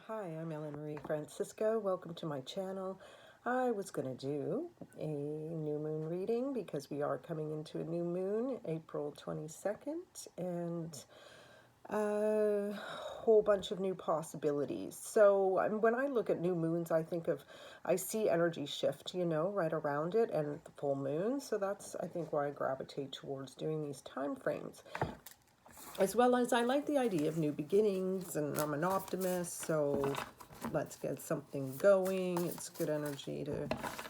Hi, I'm Ellen Marie Francisco. Welcome to my channel. I was going to do a new moon reading because we are coming into a new moon, April 22nd, and a whole bunch of new possibilities. So when I look at new moons, I see energy shift, right around it and the full moon. So that's, I think, why I gravitate towards doing these time frames. As well as I like the idea of new beginnings, and I'm an optimist, so let's get something going. It's good energy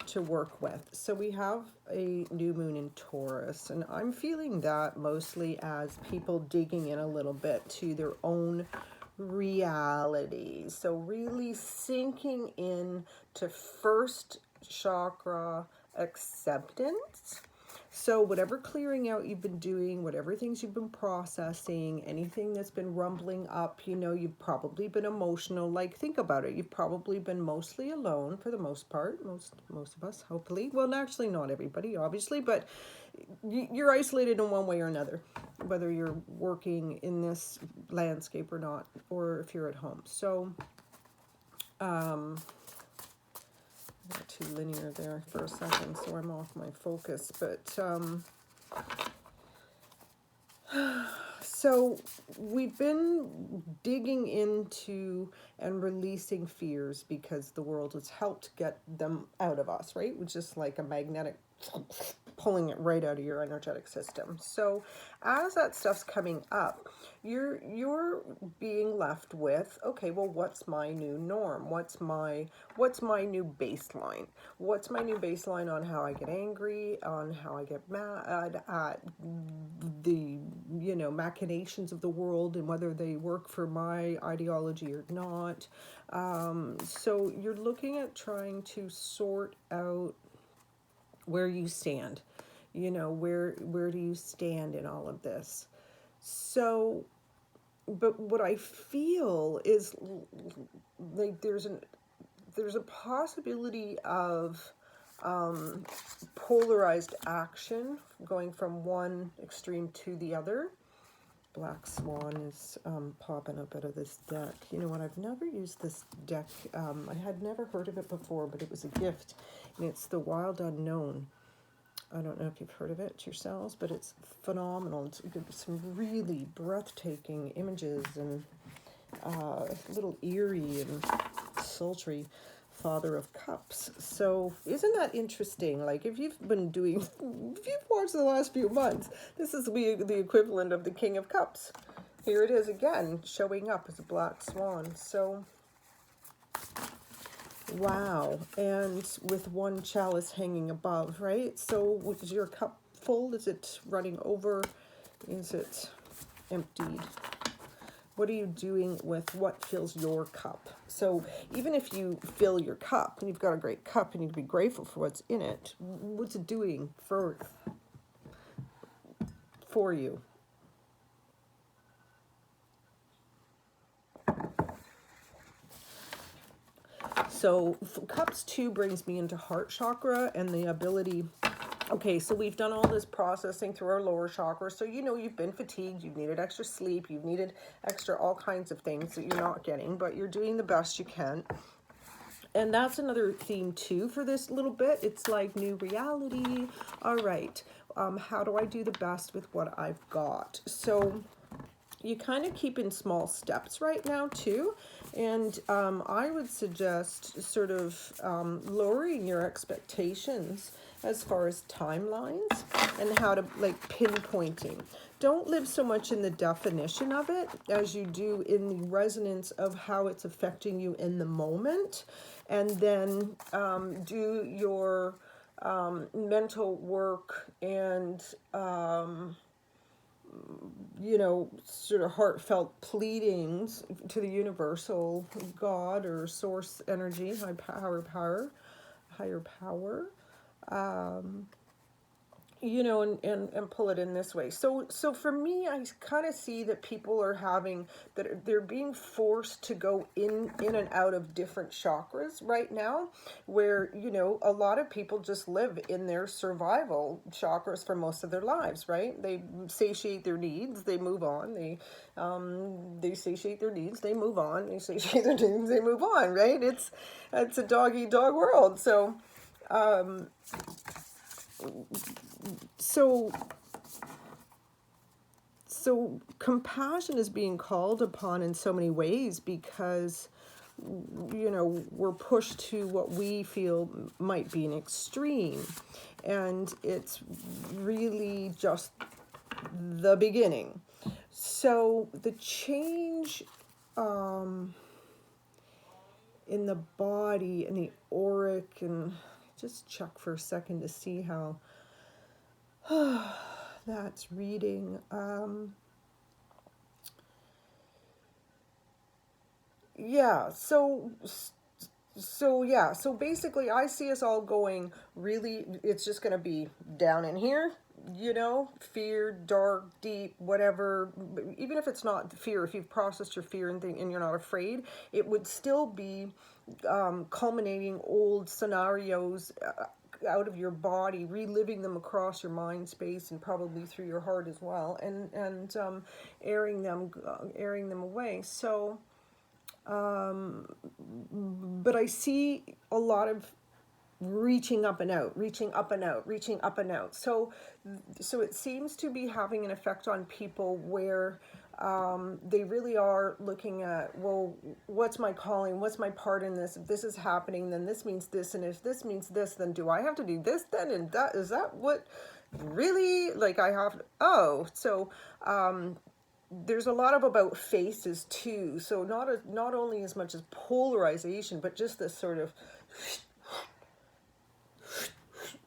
to work with. So we have a new moon in Taurus, and I'm feeling that mostly as people digging in a little bit to their own reality. So really sinking in to first chakra acceptance. So whatever clearing out you've been doing, whatever things you've been processing, anything that's been rumbling up, you've probably been emotional. Like, think about it. You've probably been mostly alone for the most part. Most of us, hopefully. Well, actually not everybody, obviously, but you're isolated in one way or another, whether you're working in this landscape or not, or if you're at home. So, got too linear there for a second, so I'm off my focus. But so we've been digging into and releasing fears because the world has helped get them out of us, right? Which is like a magnetic pulling it right out of your energetic system. So as that stuff's coming up, you're being left with, okay, well, what's my new norm? What's my new baseline? What's my new baseline on how I get angry, on how I get mad at the machinations of the world and whether they work for my ideology or not. So you're looking at trying to sort out where you stand. Where do you stand in all of this? So, but what I feel is like there's a possibility of polarized action going from one extreme to the other. Black Swan is popping up out of this deck. You know what? I've never used this deck. I had never heard of it before, but it was a gift, and it's the Wild Unknown. I don't know if you've heard of it yourselves, but it's phenomenal. It's some really breathtaking images and a little eerie and sultry. Father of Cups. So isn't that interesting? Like, if you've watched the last few months, this is the equivalent of the King of Cups. Here it is again, showing up as a black swan. So, wow. And with one chalice hanging above, right? So is your cup full? Is it running over? Is it emptied? What are you doing with what fills your cup? So even if you fill your cup and you've got a great cup and you can be grateful for what's in it, what's it doing for you? So cups 2 brings me into heart chakra and the ability. Okay, so we've done all this processing through our lower chakra. So, you've been fatigued, you've needed extra sleep, you've needed extra all kinds of things that you're not getting, but you're doing the best you can. And that's another theme too for this little bit. It's like new reality. All right, how do I do the best with what I've got? So you kind of keep in small steps right now too. And I would suggest sort of lowering your expectations as far as timelines and how to pinpointing. Don't live so much in the definition of it as you do in the resonance of how it's affecting you in the moment. And then do your mental work and sort of heartfelt pleadings to the universal God or source energy, higher power, you know, and pull it in this way. So for me, I kind of see that people are having, that they're being forced to go in and out of different chakras right now, where, you know, a lot of people just live in their survival chakras for most of their lives, right? They satiate their needs, they move on. They satiate their needs, they move on. They satiate their needs, they move on, right? It's a dog eat dog world. So so compassion is being called upon in so many ways, because, you know, we're pushed to what we feel might be an extreme, and it's really just the beginning. So the change in the body and the auric, and just check for a second to see how that's reading. Yeah, so basically I see us all going, really, it's just going to be down in here, you know, fear, dark, deep, whatever. Even if it's not fear, if you've processed your fear and you're not afraid, it would still be culminating old scenarios out of your body, reliving them across your mind space and probably through your heart as well, and airing them away. So but I see a lot of reaching up and out, reaching up and out, reaching up and out. So it seems to be having an effect on people where they really are looking at, well, what's my calling? What's my part in this? If this is happening, then this means this, and if this means this, then do I have to do this then? And that is that what really, like, I have to, oh, so there's a lot of about faces too. So not only as much as polarization, but just this sort of,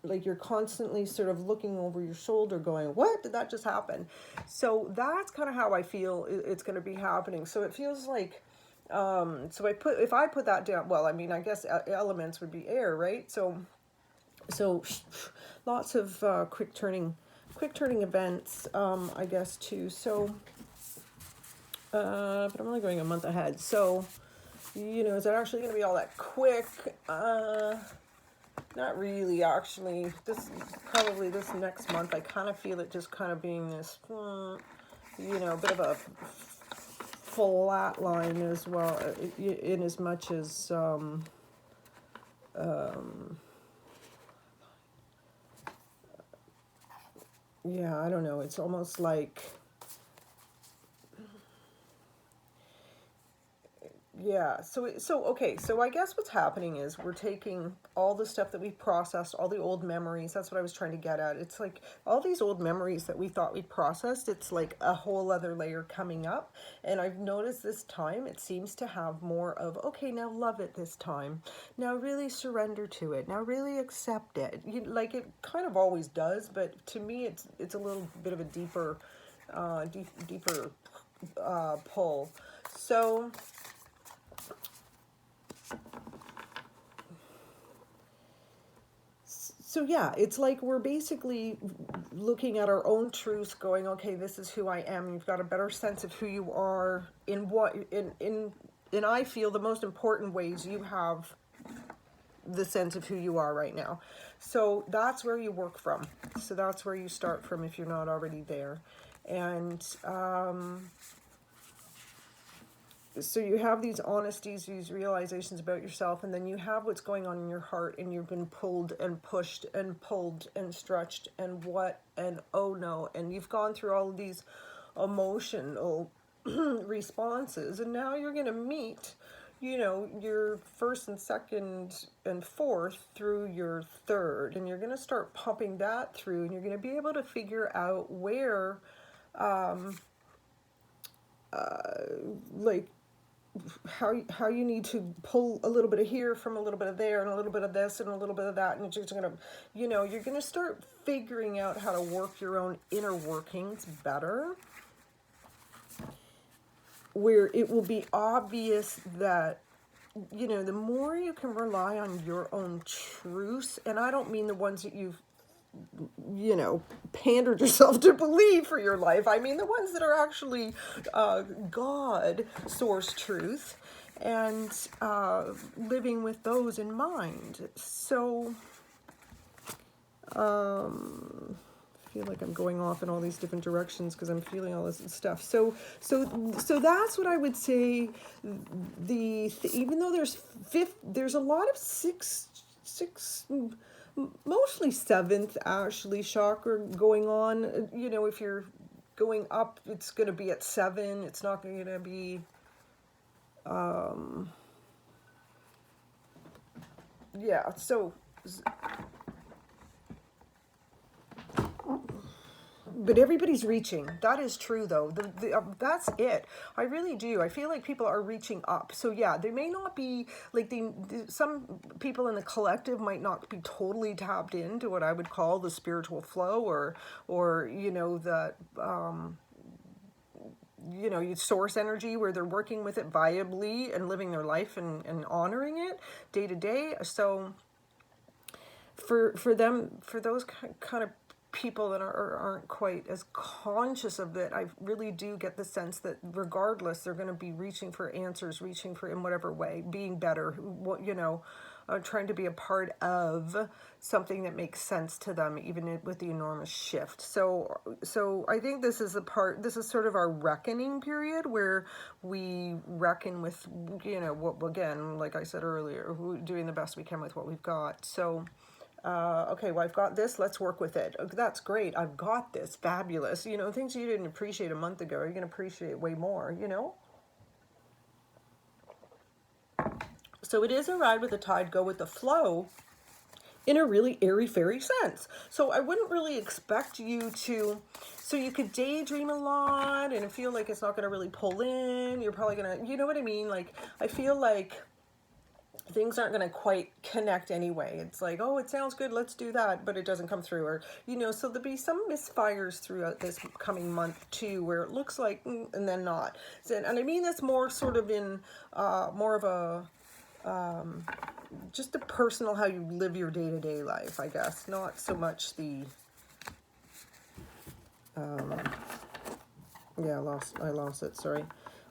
like, you're constantly sort of looking over your shoulder going, what did that just happen? So that's kind of how I feel it's going to be happening. So it feels like, so if I put that down, well, I mean, I guess elements would be air, right? So lots of quick turning events, I guess too. So but I'm only going a month ahead. So, you know, is it actually going to be all that quick? Not really, actually. Probably this next month, I kind of feel it just kind of being this, you know, bit of a flat line as well, in as much as, yeah, I don't know. It's almost like, yeah, okay, so I guess what's happening is we're taking all the stuff that we processed, all the old memories. That's what I was trying to get at. It's like all these old memories that we thought we processed, it's like a whole other layer coming up. And I've noticed this time it seems to have more of, okay, now love it this time. Now really surrender to it. Now really accept it. Like, it kind of always does, but to me it's a little bit of a deeper pull. So yeah, it's like we're basically looking at our own truths, going, okay, this is who I am. You've got a better sense of who you are in I feel the most important ways. You have the sense of who you are right now. So that's where you work from. So that's where you start from if you're not already there. And so you have these honesties, these realizations about yourself, and then you have what's going on in your heart, and you've been pulled and pushed and pulled and stretched and what and oh no, and you've gone through all of these emotional responses, and now you're going to meet, you know, your first and second and fourth through your third, and you're going to start pumping that through, and you're going to be able to figure out where like how you need to pull a little bit of here from a little bit of there, and a little bit of this and a little bit of that, and you're just gonna, you know, you're gonna start figuring out how to work your own inner workings better, where it will be obvious that, you know, the more you can rely on your own truths, and I don't mean the ones that you've you know, pandered yourself to believe for your life. I mean, the ones that are actually God source truth, and living with those in mind. So I feel like I'm going off in all these different directions because I'm feeling all this stuff. So that's what I would say. Even though there's a lot of six, mostly seventh actually chakra going on. You know, if you're going up, it's going to be at 7. It's not going to be. Yeah. So. But everybody's reaching. That is true, though. That's it. I really do. I feel like people are reaching up. So yeah, they may not be like some people in the collective might not be totally tapped into what I would call the spiritual flow, or you know, that you know, you source energy where they're working with it viably and living their life and honoring it day to day. So for them, for those kind of people that aren't quite as conscious of it, I really do get the sense that regardless, they're going to be reaching for answers, reaching for, in whatever way, being better, you know, trying to be a part of something that makes sense to them, even with the enormous shift. So I think this is sort of our reckoning period where we reckon with, you know, what, again, like I said earlier, doing the best we can with what we've got. So okay, well, I've got this, let's work with it. That's great, I've got this, fabulous. You know, things you didn't appreciate a month ago, you're going to appreciate way more, you know? So it is a ride with the tide, go with the flow in a really airy-fairy sense. So I wouldn't really expect you to, so you could daydream a lot and feel like it's not going to really pull in. You're probably going to, you know what I mean? Like, I feel like things aren't going to quite connect anyway. It's like, oh, it sounds good, let's do that, but it doesn't come through. Or, you know, so there'll be some misfires throughout this coming month too, where it looks like, and then not. And I mean, that's more sort of in more of a, just the personal, how you live your day-to-day life, I guess. Not so much the, yeah, I lost it, sorry.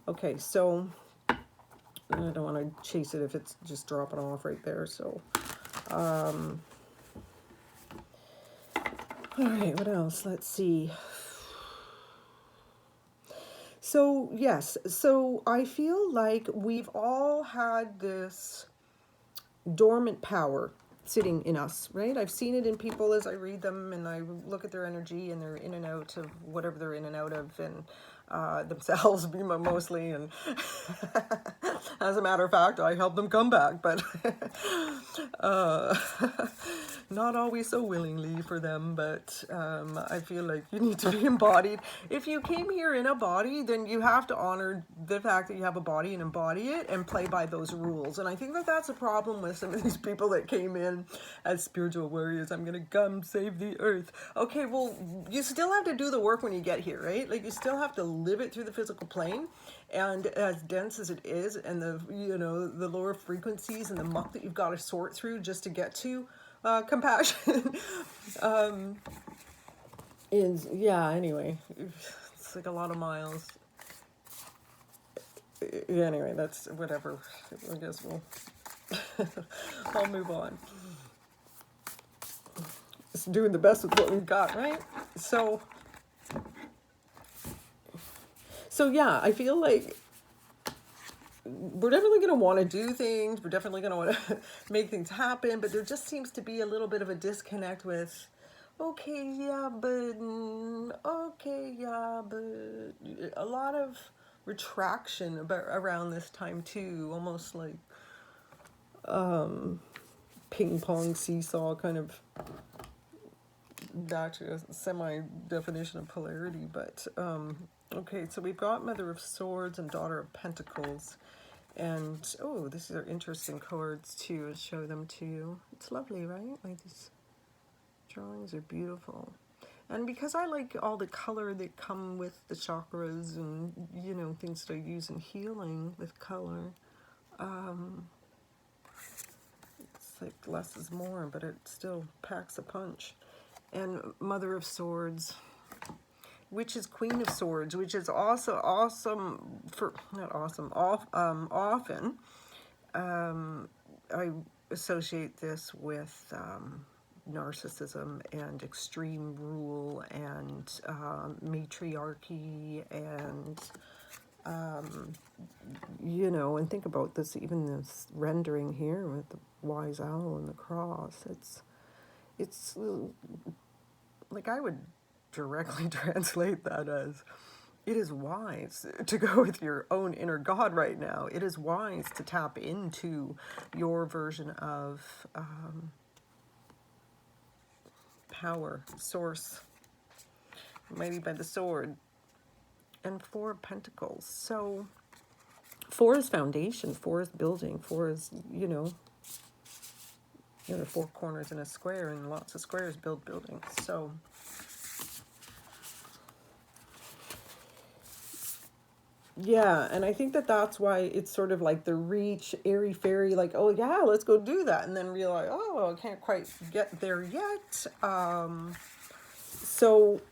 Okay, so I don't want to chase it if it's just dropping off right there. So, all right, what else? Let's see. So, yes, so I feel like we've all had this dormant power sitting in us, right? I've seen it in people as I read them and I look at their energy and they're in and out of whatever they're in and out of, and themselves mostly, and as a matter of fact, I help them come back, but not always so willingly for them, but I feel like you need to be embodied. If you came here in a body, then you have to honor the fact that you have a body and embody it and play by those rules. And I think that that's a problem with some of these people that came in as spiritual warriors. I'm gonna come save the earth. Okay, well, you still have to do the work when you get here, right? Like, you still have to live it through the physical plane, and as dense as it is, and the, you know, the lower frequencies and the muck that you've got to sort through just to get to compassion is, yeah, anyway, it's like a lot of miles. Anyway, that's whatever. I guess we'll I'll move on. Just doing the best with what we've got, right? So yeah, I feel like we're definitely going to want to do things. We're definitely going to want to make things happen. But there just seems to be a little bit of a disconnect with, okay, yeah, but a lot of retraction around this time too. Almost like ping pong seesaw kind of, back to a semi-definition of polarity, but okay, so we've got Mother of Swords and Daughter of Pentacles, and oh, these are interesting cards too. I'll show them to you. It's lovely, right? Like, these drawings are beautiful, and because I like all the color that come with the chakras and, you know, things that I use in healing with color, it's like less is more, but it still packs a punch. and Mother of Swords, which is Queen of Swords, which is also awesome for, not awesome, often I associate this with narcissism and extreme rule and matriarchy and you know, and think about this, even this rendering here with the wise owl and the cross. It's like I would directly translate that as, it is wise to go with your own inner God right now. It is wise to tap into your version of power, source, maybe by the sword. And Four of Pentacles. So 4 is foundation, 4 is building, 4 is, you know, four corners in a square, and lots of squares build buildings. So yeah, and I think that that's why it's sort of like the reach, airy fairy, like, oh yeah, let's go do that, and then realize, oh, I can't quite get there yet. So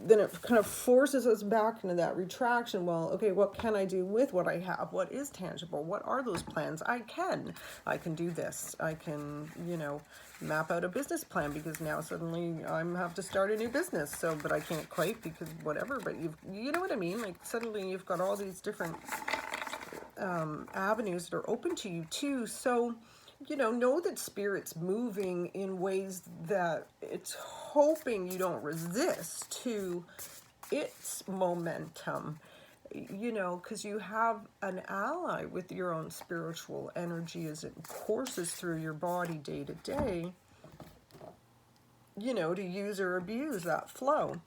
then it kind of forces us back into that retraction. Well, okay, what can I do with what I have? What is tangible? What are those plans? I can do this. I can, you know, map out a business plan, because now suddenly I have to start a new business. So, but I can't quite because whatever, but you know what I mean? Like suddenly you've got all these different avenues that are open to you too. So, you know that Spirit's moving in ways that it's hoping you don't resist to its momentum, you know, because you have an ally with your own spiritual energy as it courses through your body day to day, you know, to use or abuse that flow.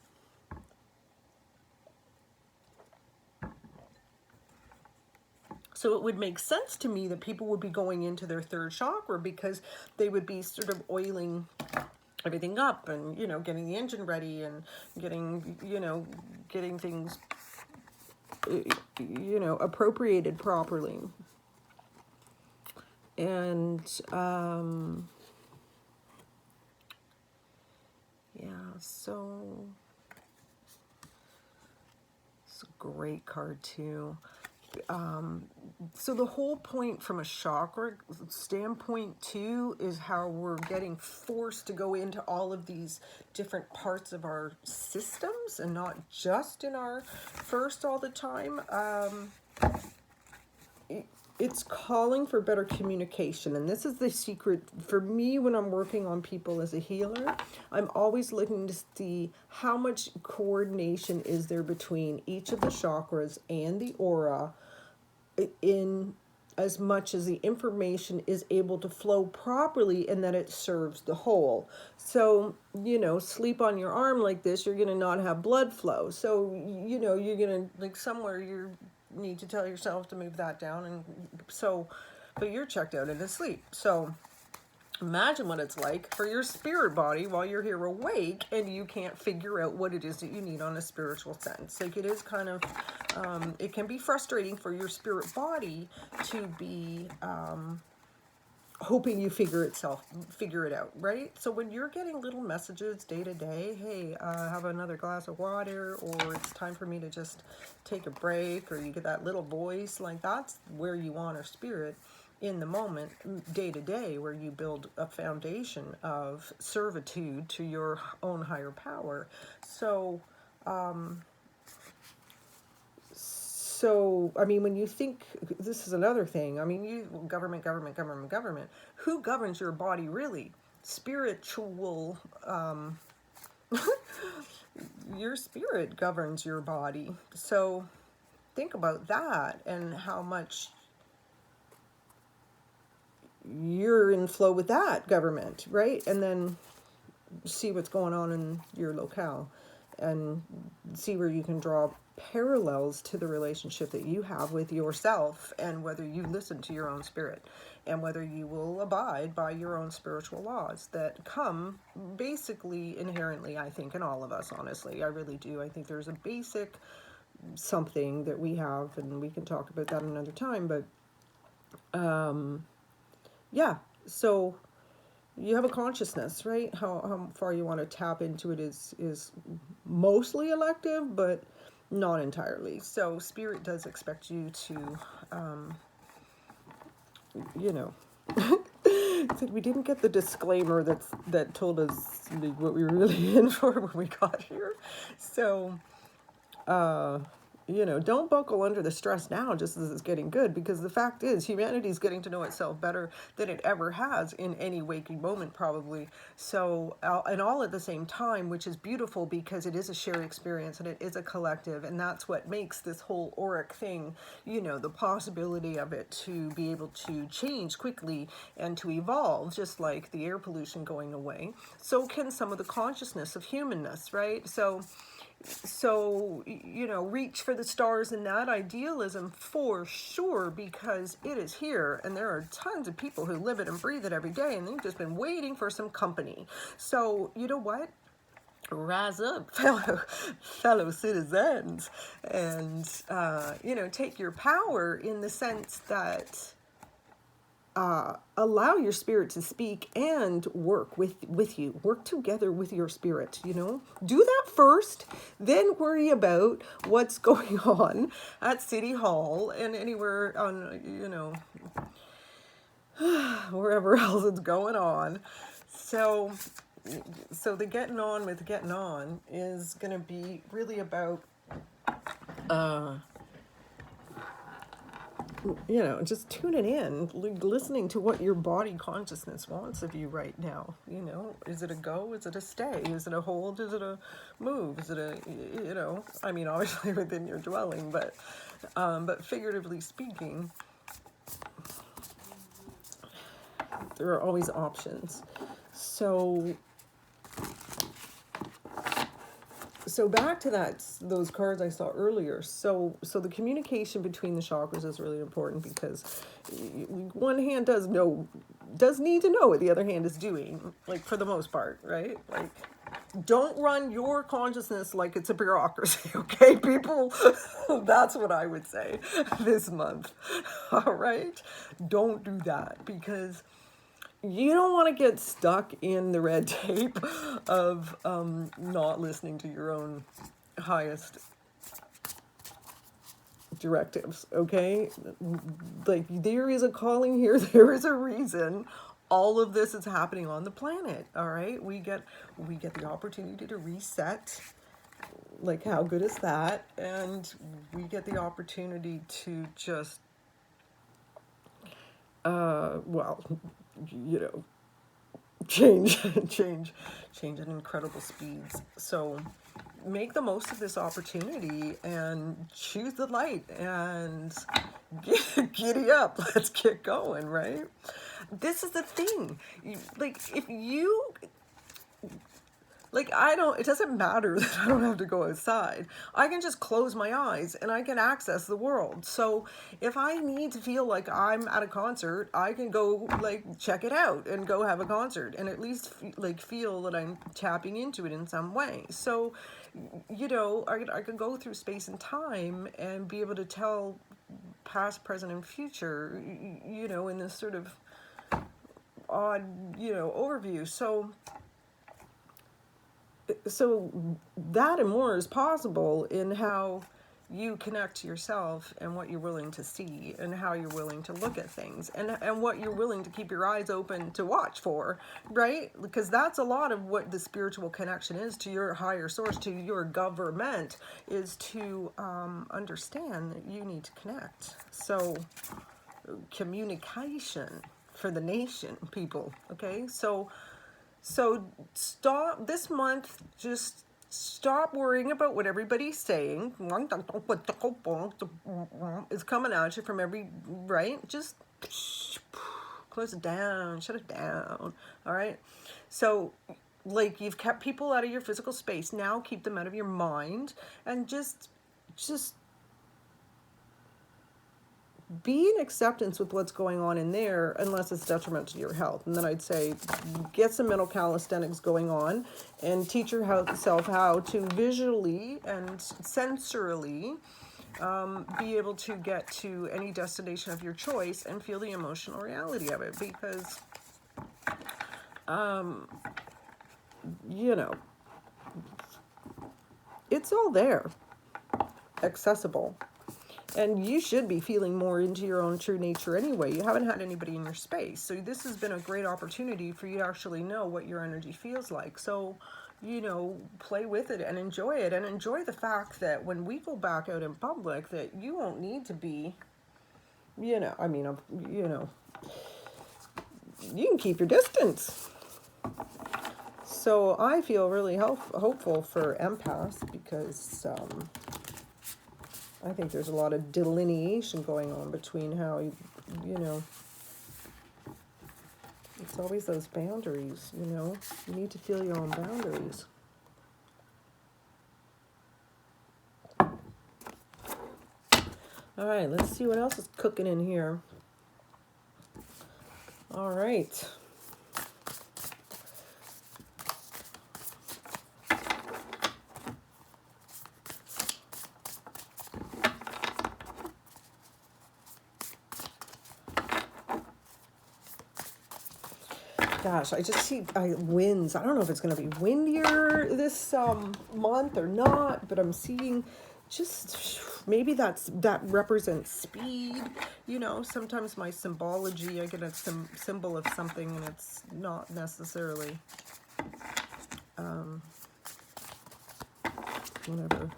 So it would make sense to me that people would be going into their third chakra, because they would be sort of oiling everything up and, you know, getting the engine ready and getting, you know, getting things, you know, appropriated properly. And, yeah, so it's a great card too. So the whole point from a chakra standpoint too is how we're getting forced to go into all of these different parts of our systems and not just in our first all the time. It's calling for better communication, and this is the secret for me when I'm working on people as a healer. I'm always looking to see how much coordination is there between each of the chakras and the aura, in as much as the information is able to flow properly and that it serves the whole. So, you know, sleep on your arm like this, you're going to not have blood flow. So, you know, you're going to, like, somewhere you need to tell yourself to move that down. And so, but you're checked out and asleep. So imagine what it's like for your spirit body while you're here awake and you can't figure out what it is that you need on a spiritual sense. Like, it is kind of, it can be frustrating for your spirit body to be hoping you figure it out, right? So when you're getting little messages day to day, hey, have another glass of water, or it's time for me to just take a break, or you get that little voice, like, that's where you honor spirit in the moment, day to day, where you build a foundation of servitude to your own higher power. So, I mean, when you think, this is another thing, I mean, government, who governs your body really? Spiritual, your spirit governs your body. So think about that and how much you're in flow with that government, right? And then see what's going on in your locale and see where you can draw parallels to the relationship that you have with yourself, and whether you listen to your own spirit and whether you will abide by your own spiritual laws that come basically inherently, I think, in all of us. Honestly, I really do. I think there's a basic something that we have, and we can talk about that another time, but yeah, so you have a consciousness, right? How far you want to tap into it is mostly elective, but not entirely. So spirit does expect you to, you know, it's like we didn't get the disclaimer that told us like, what we were really in for when we got here. So, you know, don't buckle under the stress now just as it's getting good, because the fact is humanity is getting to know itself better than it ever has in any waking moment, probably. So, and all at the same time, which is beautiful because it is a shared experience and it is a collective. And that's what makes this whole auric thing, you know, the possibility of it to be able to change quickly and to evolve, just like the air pollution going away. So can some of the consciousness of humanness, right? So, you know, reach for the stars in that idealism for sure, because it is here and there are tons of people who live it and breathe it every day, and they've just been waiting for some company. So, you know what? Rise up, fellow citizens, and, you know, take your power in the sense that allow your spirit to speak and work with you. Work together with your spirit, you know. Do that first, then worry about what's going on at City Hall and anywhere on, you know, wherever else it's going on. So the getting on with getting on is going to be really about you know, just tuning in, listening to what your body consciousness wants of you right now. You know, is it a go? Is it a stay? Is it a hold? Is it a move? Is it a, you know, I mean, obviously within your dwelling, but figuratively speaking, there are always options. So back to those cards I saw earlier. So the communication between the chakras is really important, because one hand does need to know what the other hand is doing, like for the most part, right? Like, don't run your consciousness like it's a bureaucracy, okay, people? That's what I would say this month. All right? Don't do that, because you don't want to get stuck in the red tape of not listening to your own highest directives, okay? Like, there is a calling here. There is a reason all of this is happening on the planet, all right? We get the opportunity to reset. Like, how good is that? And we get the opportunity to just, well, you know, change at incredible speeds. So make the most of this opportunity and choose the light and giddy up. Let's get going, right? This is the thing. Like, if you, like, it doesn't matter that I don't have to go outside. I can just close my eyes and I can access the world. So if I need to feel like I'm at a concert, I can go, like, check it out and go have a concert and at least like feel that I'm tapping into it in some way. So, you know, I could go through space and time and be able to tell past, present, and future, you know, in this sort of odd, you know, overview. So that and more is possible in how you connect to yourself and what you're willing to see and how you're willing to look at things and what you're willing to keep your eyes open to watch for, right? Because that's a lot of what the spiritual connection is to your higher source, to your government, is to understand that you need to connect. So communication for the nation, people, okay? So stop this month, just stop worrying about what everybody's saying. It's coming at you from every, right? Just close it down, shut it down, all right? So, like, you've kept people out of your physical space, now keep them out of your mind, and just be in acceptance with what's going on in there, unless it's detrimental to your health. And then I'd say get some mental calisthenics going on and teach yourself how to visually and sensorily be able to get to any destination of your choice and feel the emotional reality of it. Because You know, it's all there, accessible. And you should be feeling more into your own true nature anyway. You haven't had anybody in your space. So this has been a great opportunity for you to actually know what your energy feels like. So, you know, play with it and enjoy it. And enjoy the fact that when we go back out in public, that you won't need to be, you know, I mean, you know, you can keep your distance. So I feel really hopeful for empaths because I think there's a lot of delineation going on between how, you know, it's always those boundaries, you know. You need to feel your own boundaries. All right, let's see what else is cooking in here. All right. Gosh, I just see winds. I don't know if it's going to be windier this month or not, but I'm seeing just maybe that represents speed. You know, sometimes my symbology, I get a symbol of something and it's not necessarily whatever.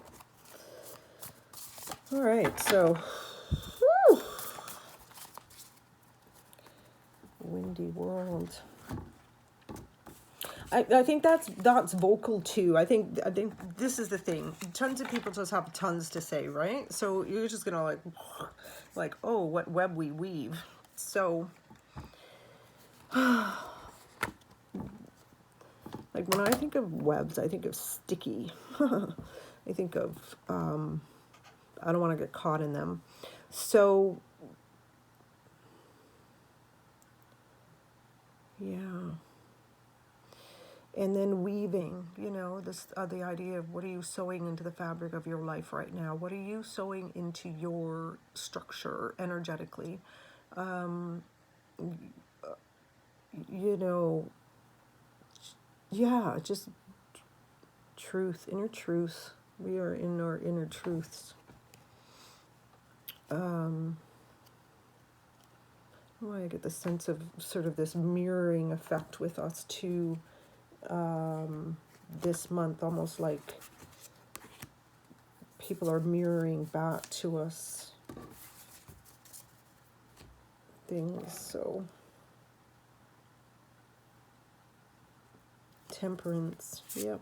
All right, so whew, windy world. I think that's vocal too. I think this is the thing. Tons of people just have tons to say, right? So you're just gonna like, oh, what web we weave. So, like when I think of webs, I think of sticky. I think of I don't want to get caught in them. So, yeah. And then weaving, you know, this the idea of what are you sewing into the fabric of your life right now? What are you sewing into your structure energetically? You know, yeah, just truth, inner truth. We are in our inner truths. I get the sense of sort of this mirroring effect with us too. This month, almost like people are mirroring back to us things. So temperance, yep.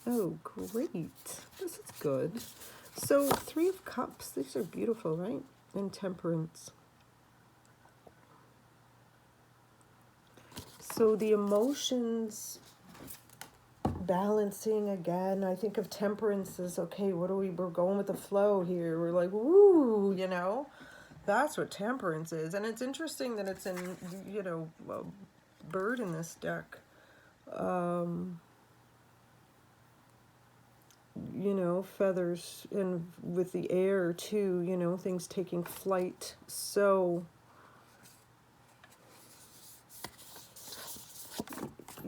Oh, great. This is good. So 3 of Cups, these are beautiful, right? And temperance. So the emotions balancing again. I think of temperance as, okay, we're going with the flow here. We're like, woo, you know, that's what temperance is. And it's interesting that it's in, you know, a bird in this deck. You know, feathers, and with the air too, you know, things taking flight. So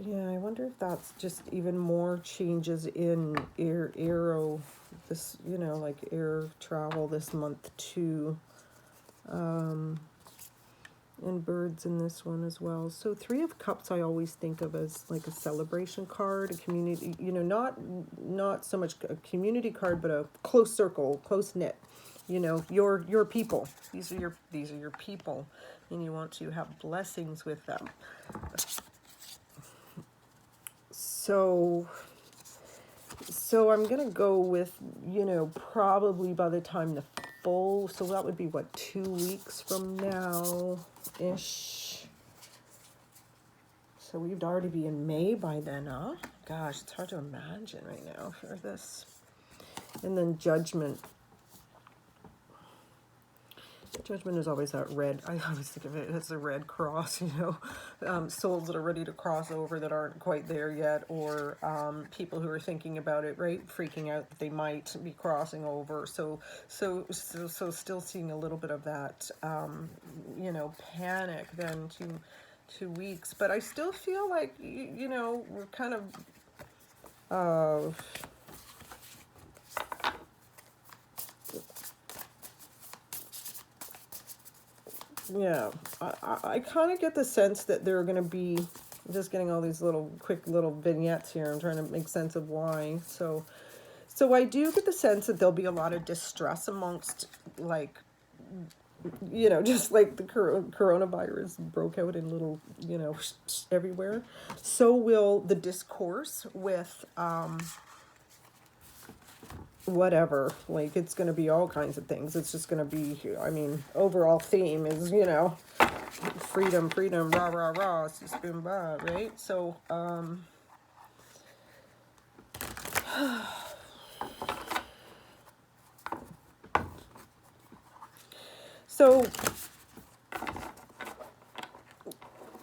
yeah, I wonder if that's just even more changes in aero, this, you know, like air travel this month too. And birds in this one as well. So 3 of Cups I always think of as like a celebration card, a community, you know, not so much a community card, but a close circle, close knit. You know, your people. These are your people, and you want to have blessings with them. So I'm gonna go with, you know, probably by the time the full, so that would be what, 2 weeks from now ish. So we'd already be in May by then, huh? Gosh, it's hard to imagine right now for this. And then Judgment. Judgment is always that red. I always think of it as a red cross, you know, souls that are ready to cross over that aren't quite there yet, or people who are thinking about it, right, freaking out that they might be crossing over. So still seeing a little bit of that, you know, panic then to 2 weeks. But I still feel like, you know, we're kind of, yeah, I kind of get the sense that they're going to be, just getting all these little quick little vignettes here. I'm trying to make sense of why. So I do get the sense that there'll be a lot of distress amongst, like, you know, just like the coronavirus broke out in little, you know, everywhere. So will the discourse with whatever, like, it's going to be all kinds of things. It's just going to be, I mean, overall theme is, you know, freedom, freedom, rah, rah, rah, spoon, bah, right? So, so,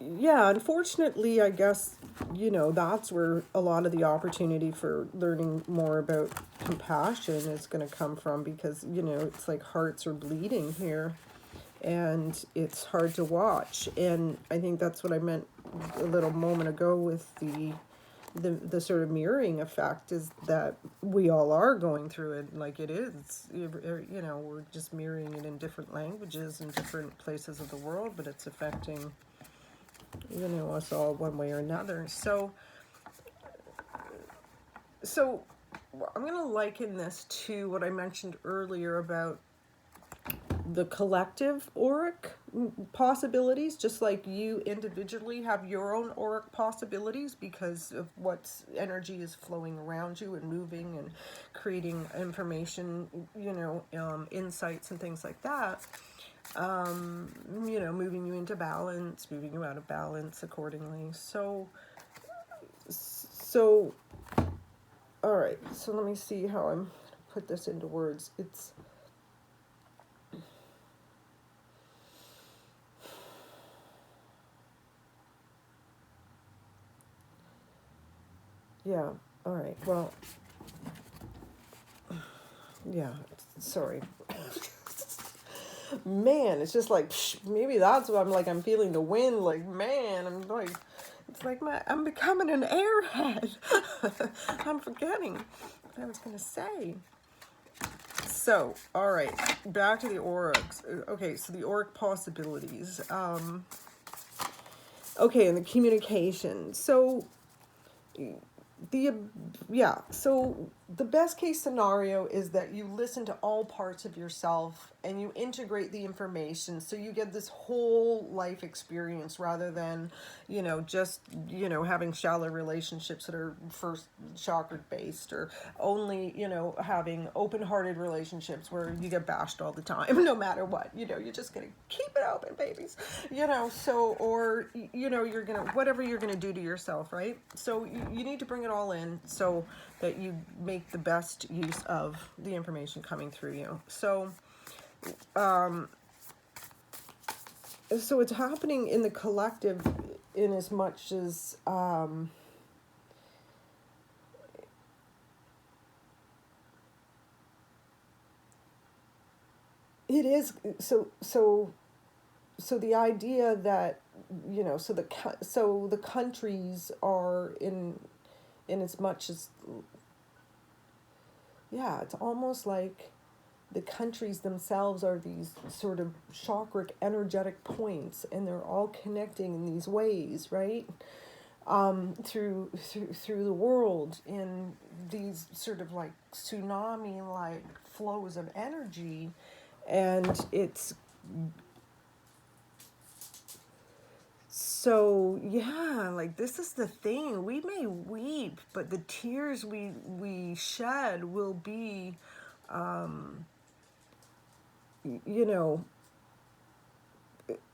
yeah, unfortunately, I guess, you know, that's where a lot of the opportunity for learning more about compassion is going to come from, because, you know, it's like hearts are bleeding here and it's hard to watch. And I think that's what I meant a little moment ago with the sort of mirroring effect, is that we all are going through it. Like, it is, you know, we're just mirroring it in different languages in different places of the world, but it's affecting, you know, us all one way or another. So I'm going to liken this to what I mentioned earlier about the collective auric possibilities. Just like you individually have your own auric possibilities because of what energy is flowing around you and moving and creating information, you know, insights and things like that. You know, moving you into balance, moving you out of balance accordingly. So all right, so let me see how I'm put this into words. It's, yeah, all right, well, yeah, sorry. Man, it's just like, maybe that's what I'm like, I'm feeling the wind, like, man, I'm like, it's like I'm becoming an airhead. I'm forgetting what I was going to say. So, all right, back to the aurics. Okay, so the auric possibilities. Okay, and the communication. So so the best case scenario is that you listen to all parts of yourself and you integrate the information, so you get this whole life experience rather than, you know, just, you know, having shallow relationships that are first chakra based, or only, you know, having open-hearted relationships where you get bashed all the time no matter what, you know, you're just gonna keep it open, babies, you know. So, or, you know, you're gonna, whatever you're gonna do to yourself, right? So you need to bring it all in so that you make the best use of the information coming through you. So so it's happening in the collective in as much as it is, so the idea that, you know, so the countries are in as much as, yeah, it's almost like the countries themselves are these sort of chakric energetic points, and they're all connecting in these ways, right? Through the world in these sort of like tsunami like flows of energy. And it's, so yeah, like, this is the thing. We may weep, but the tears we shed will be, you know,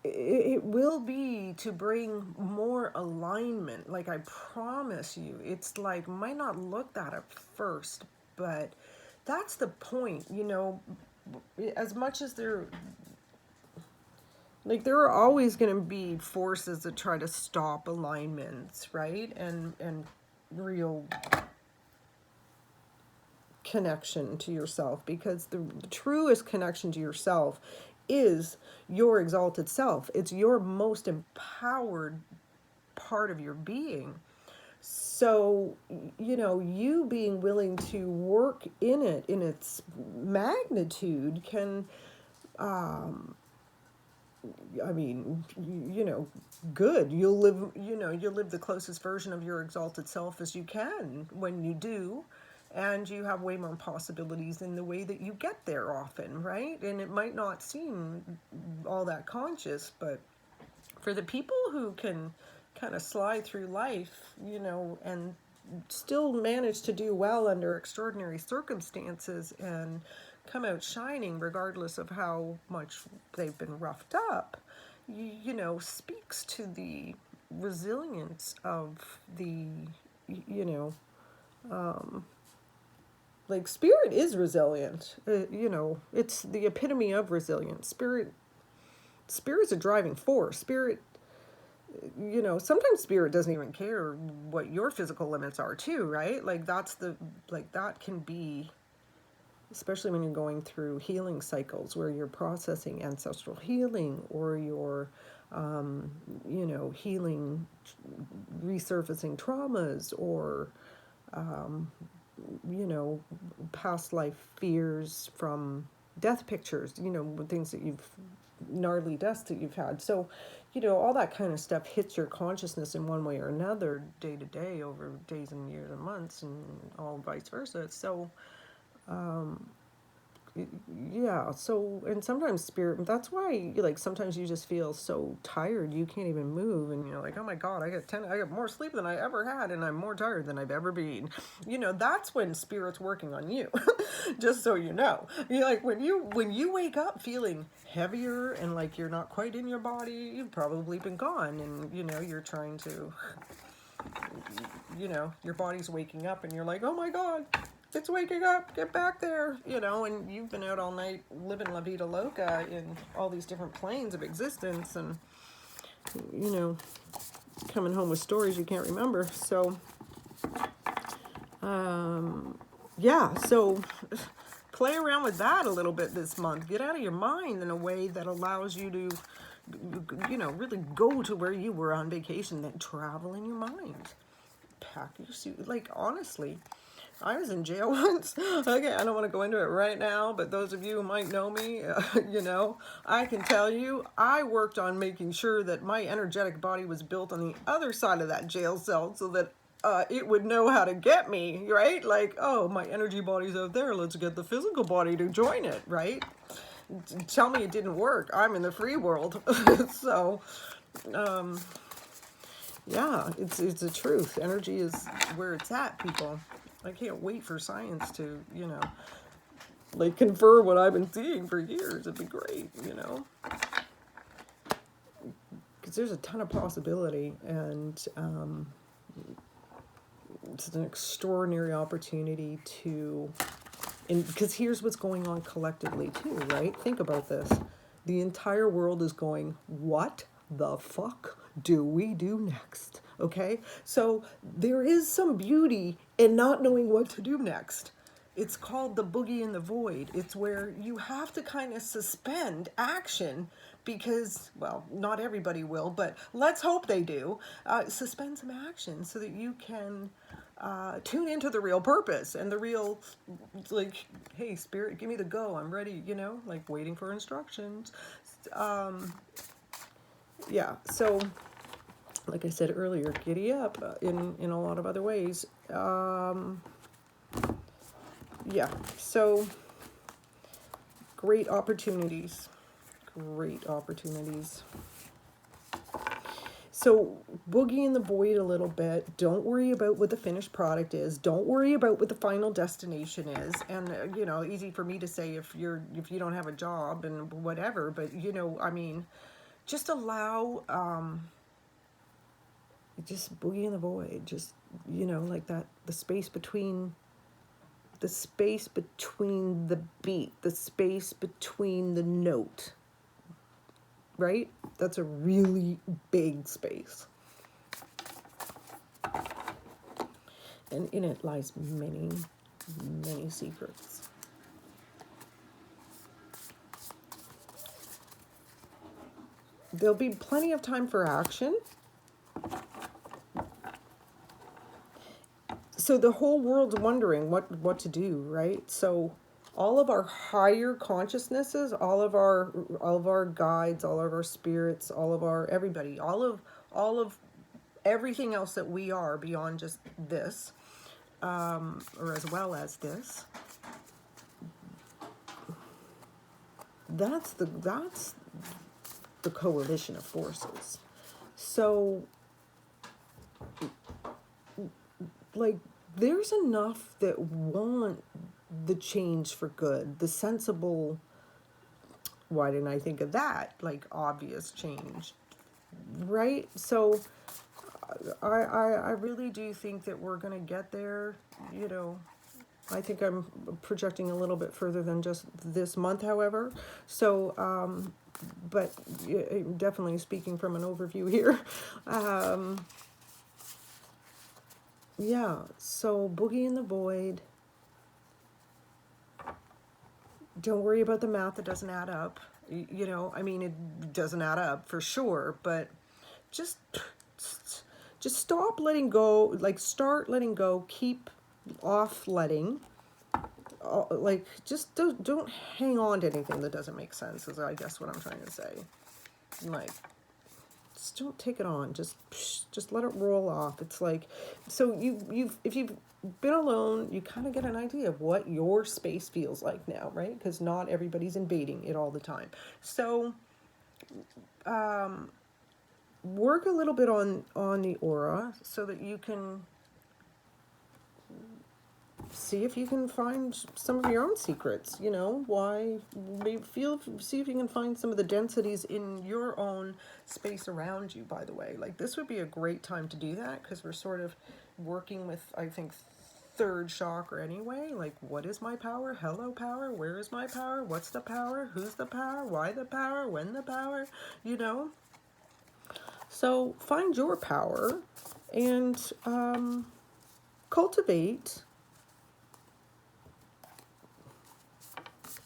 it will be to bring more alignment. Like, I promise you, it's like, might not look that at first, but that's the point, you know. As much as Like there are always going to be forces that try to stop alignments, right? And real connection to yourself, because the truest connection to yourself is your exalted self. It's your most empowered part of your being. So, you know, you being willing to work in it, in its magnitude, can, I mean, you know, good. You'll live, you know, you'll live the closest version of your exalted self as you can when you do. And you have way more possibilities in the way that you get there often, right? And it might not seem all that conscious, but for the people who can kind of slide through life, you know, and still manage to do well under extraordinary circumstances and come out shining regardless of how much they've been roughed up, you know, speaks to the resilience of the, you know, like spirit is resilient. You know, it's the epitome of resilience. Spirit's a driving force. Spirit, you know, sometimes spirit doesn't even care what your physical limits are too, right? Like that's the, like that can be, especially when you're going through healing cycles where you're processing ancestral healing, or you're you know, healing resurfacing traumas, or you know, past life fears from death pictures, you know, things that you've, gnarly deaths that you've had. So, you know, all that kind of stuff hits your consciousness in one way or another, day to day, over days and years and months, and all vice versa. So, yeah, so, and sometimes spirit, that's why, like, sometimes you just feel so tired you can't even move, and you're like, oh my god, I got more sleep than I ever had, and I'm more tired than I've ever been. You know, that's when spirit's working on you. Just so you know, you're like, when you wake up feeling heavier and like you're not quite in your body, you've probably been gone, and you know, you're trying to, you know, your body's waking up and you're like, oh my god, it's waking up, get back there, you know, and you've been out all night living la vida loca in all these different planes of existence, and, you know, coming home with stories you can't remember. So, yeah, so play around with that a little bit this month. Get out of your mind in a way that allows you to, you know, really go to where you were on vacation, then travel in your mind. Pack your suit. Like, honestly, I was in jail once. Okay, I don't want to go into it right now, but those of you who might know me, you know, I can tell you, I worked on making sure that my energetic body was built on the other side of that jail cell so that it would know how to get me, right? Like, oh, my energy body's out there, let's get the physical body to join it, right? Tell me it didn't work. I'm in the free world. So, yeah, it's the truth. Energy is where it's at, people. I can't wait for science to, you know, like confer what I've been seeing for years. It'd be great, you know, because there's a ton of possibility, and it's an extraordinary opportunity to, and because here's what's going on collectively too, right? Think about this. The entire world is going, what the fuck do we do next? Okay? So there is some beauty in not knowing what to do next. It's called the boogie in the void. It's where you have to kind of suspend action because, well, not everybody will, but let's hope they do. Suspend some action so that you can tune into the real purpose and the real, like, hey, spirit, give me the go. I'm ready, you know, like waiting for instructions. Yeah, so like I said earlier, giddy up in a lot of other ways. Yeah, so great opportunities. Great opportunities. So boogie in the void a little bit. Don't worry about what the finished product is. Don't worry about what the final destination is. And you know, easy for me to say if you don't have a job and whatever, but you know, I mean, just allow just boogie in the void. Just, you know, like that, the space between the beat, the space between the note. right? That's a really big space. And in it lies many, many secrets. There'll be plenty of time for action. So the whole world's wondering what to do, right? So all of our higher consciousnesses, all of our guides, all of our spirits, all of our everybody, all of everything else that we are beyond just this, or as well as this. That's the coalition of forces. So, like, there's enough that want the change for good, the sensible, why didn't I think of that? Like, obvious change, right? So I really do think that we're going to get there, you know. I think I'm projecting a little bit further than just this month, however. So, but definitely speaking from an overview here. Yeah, so Boogie in the Void. Don't worry about the math that doesn't add up. You know, I mean, it doesn't add up for sure, but just stop letting go, like start letting go, keep off letting. Like, just don't hang on to anything that doesn't make sense, is I guess what I'm trying to say. Like, just don't take it on. Just let it roll off. It's like, so if you've been alone, you kind of get an idea of what your space feels like now, right? Because not everybody's invading it all the time. So work a little bit on the aura so that you can see if you can find some of your own secrets, you know, see if you can find some of the densities in your own space around you, by the way. Like, this would be a great time to do that, because we're sort of working with, I think, third chakra anyway. Like, what is my power? Hello, power. Where is my power? What's the power? Who's the power? Why the power? When the power? You know? So find your power and cultivate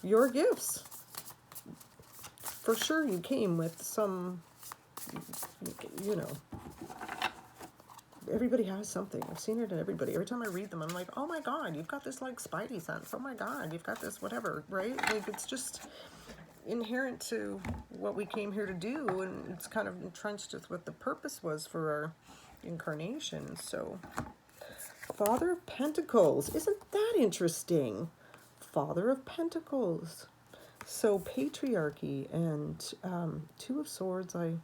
your gifts. For sure you came with some, you know, everybody has something. I've seen it in everybody. Every time I read them, I'm like, oh my God, you've got this like spidey sense. Oh my God, you've got this whatever, right? Like, it's just inherent to what we came here to do, and it's kind of entrenched with what the purpose was for our incarnation. So, Father of Pentacles. Isn't that interesting? Father of Pentacles. So patriarchy and Two of Swords. I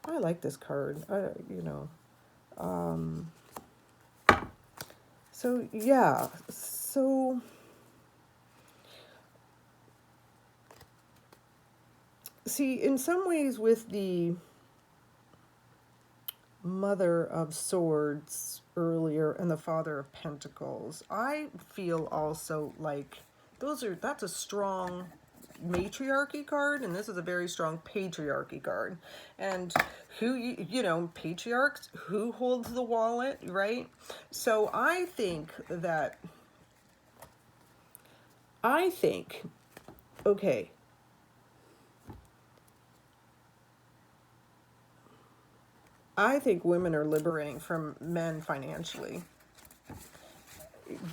like this card. You know. So yeah. So see, in some ways, with the Mother of Swords earlier and the Father of Pentacles, I feel also like that's a strong matriarchy card, and this is a very strong patriarchy card. And who, you know, patriarchs, who holds the wallet, right? So I think, okay, I think women are liberating from men financially.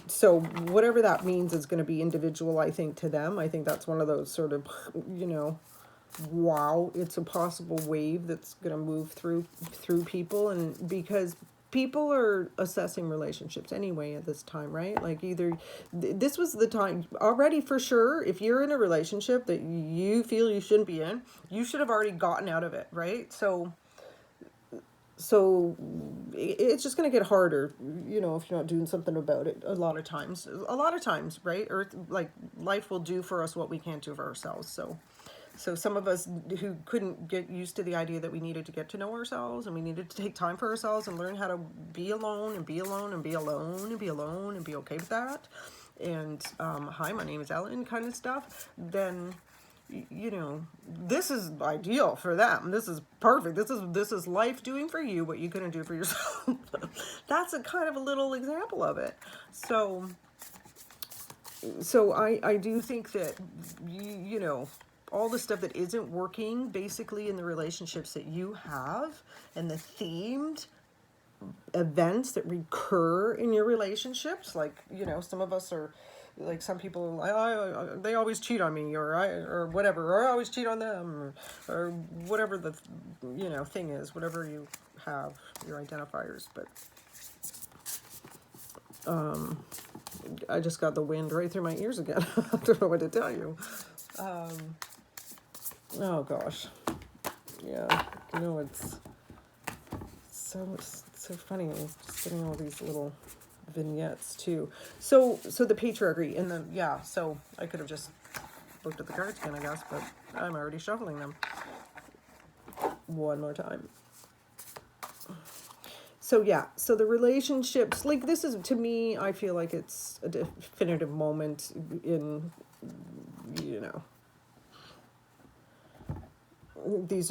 So whatever that means is going to be individual, I think, to them. I think that's one of those sort of, you know, wow, it's a possible wave that's going to move through people. And because people are assessing relationships anyway at this time, right? Like, either this was the time already, for sure. If you're in a relationship that you feel you shouldn't be in, you should have already gotten out of it, right? So it's just going to get harder, you know, if you're not doing something about it a lot of times, right? Or like, life will do for us what we can't do for ourselves. So some of us who couldn't get used to the idea that we needed to get to know ourselves, and we needed to take time for ourselves and learn how to be alone and be alone and be alone and be alone and be okay with that. And hi, my name is Ellen, kind of stuff. Then, you know, this is ideal for them. This is perfect. This is life doing for you what you couldn't do for yourself. That's a kind of a little example of it. So I do think that, you know, all the stuff that isn't working basically in the relationships that you have, and the themed events that recur in your relationships, like, you know, some of us are like, some people they always cheat on me, or whatever, or I always cheat on them, or whatever the, you know, thing is, whatever you have, your identifiers. But I just got the wind right through my ears again. I don't know what to tell you. Oh gosh, yeah, you know, it's so funny. I'm just getting all these little vignettes too. So the patriarchy, and then, yeah, so I could have just looked at the cards again, I guess, but I'm already shuffling them one more time. So yeah, so the relationships, like, this is, to me, I feel like it's a definitive moment in, you know, this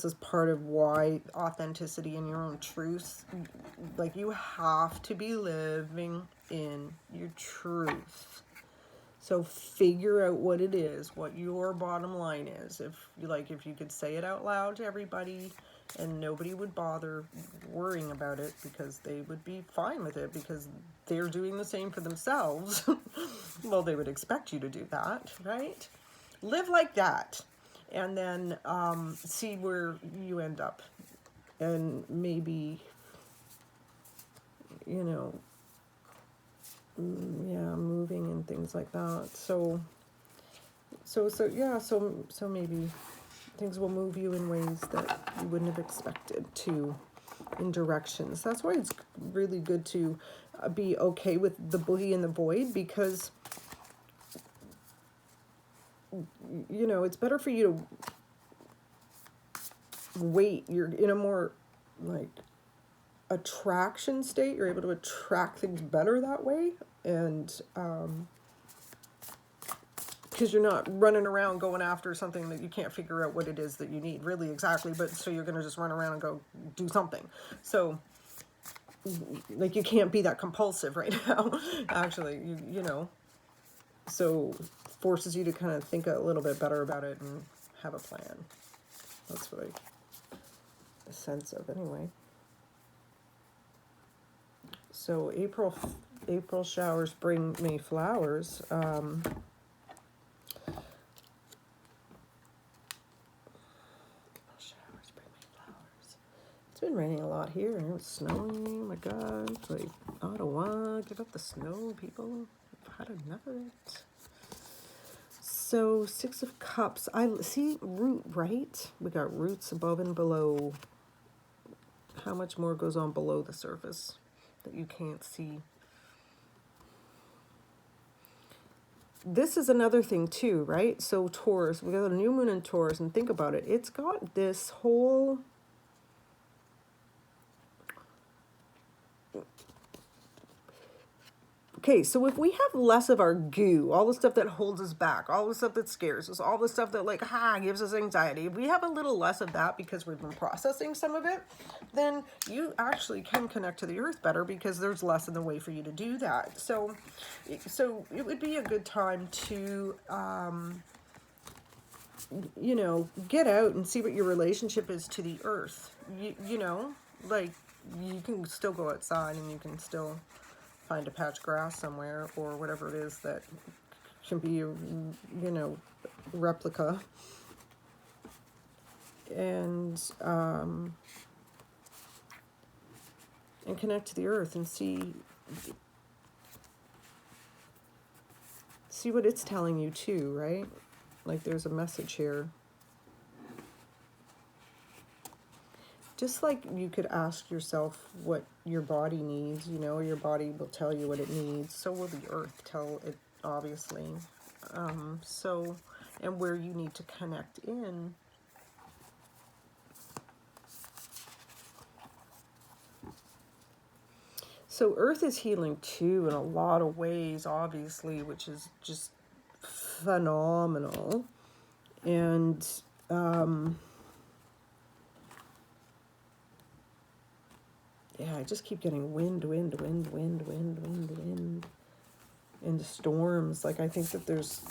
is part of why authenticity and your own truth, like, you have to be living in your truth. So figure out what it is, what your bottom line is. If you could say it out loud to everybody and nobody would bother worrying about it, because they would be fine with it, because they're doing the same for themselves. Well, they would expect you to do that, right? Live like that. And then see where you end up. And maybe, you know, yeah, moving and things like that. So maybe things will move you in ways that you wouldn't have expected to, in directions. That's why it's really good to be okay with the boogie and the void, because, you know, it's better for you to wait. You're in a more, like, attraction state. You're able to attract things better that way. And because you're not running around going after something that you can't figure out what it is that you need really exactly, but so you're going to just run around and go do something. So, like, you can't be that compulsive right now. Actually, you know, so forces you to kind of think a little bit better about it and have a plan. That's what a sense of, anyway. So April showers bring May flowers. It's been raining a lot here, and it's snowing. Oh my God, it's like, Ottawa, give up the snow, people. I've had enough of it. So 6 of Cups. I see root, right? We got roots above and below. How much more goes on below the surface that you can't see? This is another thing too, right? So Taurus, we got a new moon in Taurus, and think about it. It's got this whole... Okay, so if we have less of our goo, all the stuff that holds us back, all the stuff that scares us, all the stuff that, like, gives us anxiety, if we have a little less of that because we've been processing some of it, then you actually can connect to the earth better, because there's less in the way for you to do that. So it would be a good time to, you know, get out and see what your relationship is to the earth. You know, like, you can still go outside and you can still find a patch of grass somewhere, or whatever it is that can be, you know, replica. And connect to the earth and see what it's telling you too, right? Like, there's a message here. Just like you could ask yourself what your body needs, you know, your body will tell you what it needs. So will the earth tell it, obviously. So, and where you need to connect in. So earth is healing too in a lot of ways, obviously, which is just phenomenal. And yeah, I just keep getting wind, and storms. Like, I think that there's,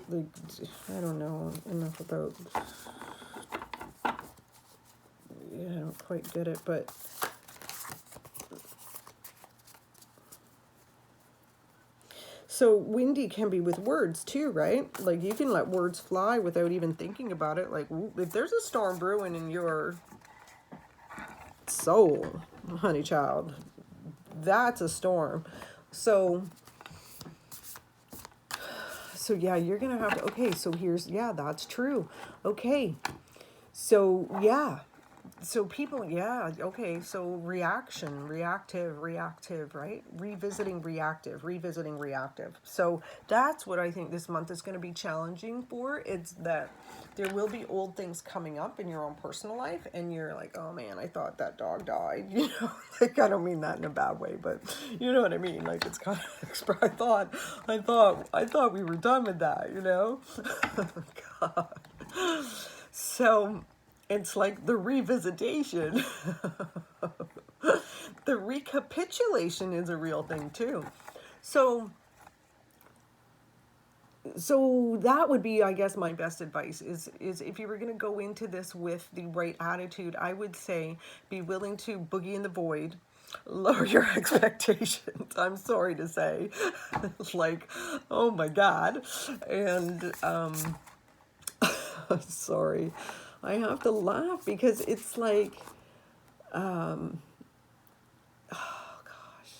like, I don't know enough about, yeah, I don't quite get it, but so windy can be with words too, right? Like, you can let words fly without even thinking about it. Like, if there's a storm brewing in your soul, honey child, that's a storm. So yeah, you're gonna have to, okay, so here's, yeah, that's true. Okay, so yeah, so people, yeah, okay, so reaction, reactive, right? Revisiting reactive. So that's what I think this month is going to be challenging for. It's that there will be old things coming up in your own personal life, and you're like, oh man, I thought that dog died. Like, I don't mean that in a bad way, but you know what I mean. Like, it's kind of, I thought we were done with that. God. So it's like the revisitation. The recapitulation is a real thing too. So that would be, I guess, my best advice is if you were going to go into this with the right attitude, I would say be willing to boogie in the void, lower your expectations. I'm sorry to say, like, oh my God, and sorry, I have to laugh because it's like, oh gosh,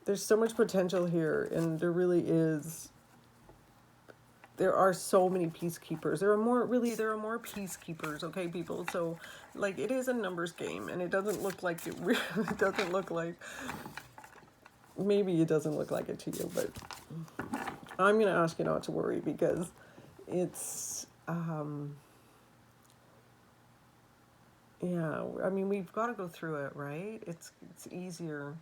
there's so much potential here, and there really is. There are so many peacekeepers. There are more peacekeepers, okay, people? So, like, it is a numbers game, and it doesn't look like it really doesn't look like, maybe it doesn't look like it to you, but I'm going to ask you not to worry because it's, yeah, I mean, we've got to go through it, right? It's easier.